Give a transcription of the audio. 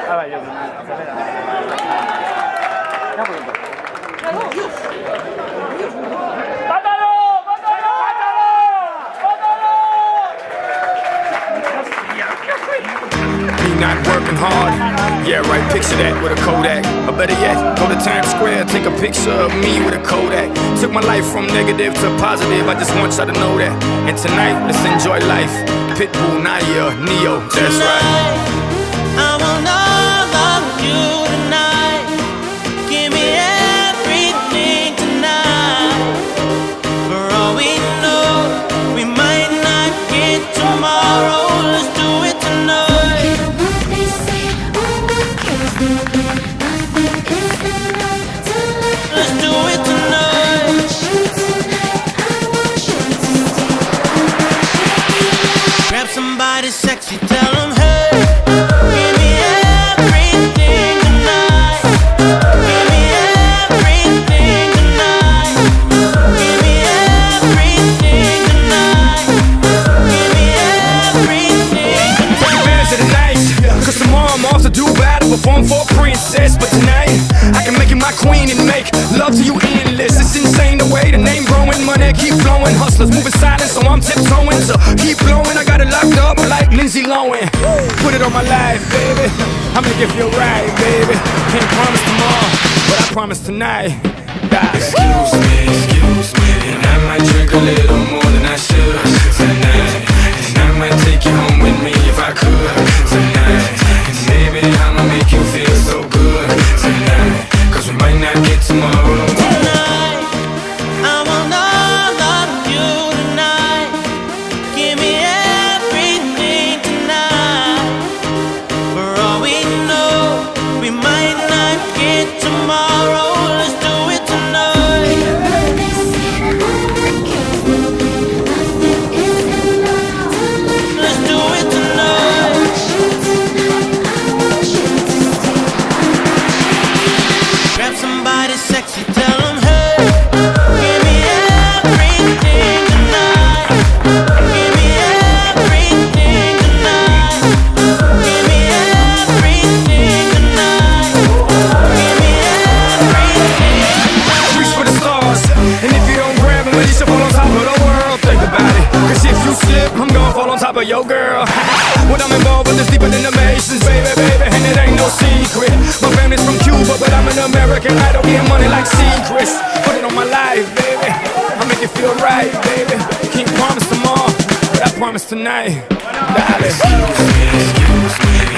Vabbè, io Me not working hard. Yeah, right, picture that with a Kodak. Or better yet, go to Times Square, take a picture of me with a Kodak. Took my life from negative to positive, I just want y'all to know that. And tonight, let's enjoy life. Pitbull, Nadia, Neo, that's right. I want all of you tonight. Give me everything tonight. For all we know, we might not get tomorrow. Let's do it tonight. Let's do it tonight. Grab somebody sexy, tell them hey. Give me everything tonight. Give me everything tonight. Give me everything tonight. Give me everything tonight. Take advantage of the night, cause tomorrow I'm off to Dubai to perform for a princess. But tonight, I can make you my queen and make love to you endless. It's insane the way the name growing, money keep flowing. Hustlers moving silent, so I'm tiptoeing. So keep blowing, I got it locked up like Lindsay Lohan. Put it on my life, baby. I'm gonna give you a ride, baby. Can't promise tomorrow, but I promise tonight. Excuse me, and I might drink a little more than I should tonight. And I might take you home with me if I could tonight. And maybe I'ma make you feel so good tonight. Cause we might not get tomorrow. Tonight, I want all of you tonight. Give me everything tonight. For all we know, we might not get tomorrow. Let's do it tonight. Let's do it tonight. Grab somebody sexy, tell them hey. Give me everything tonight. Give me everything tonight. Give me everything tonight. Give me everything. Reach for the stars, and if you don't grab them, at least you fall on top of the world. Think about it, cause if you slip, I'm gonna fall on top of your girl. What I'm involved with is deeper than the Masons, baby, and it ain't no secret. My family's from Cuba, but I'm an American. I don't get money like secrets. Put it on my life, baby. I'll make it feel right, baby. Can't promise tomorrow, but I promise tonight. Darling. Excuse me,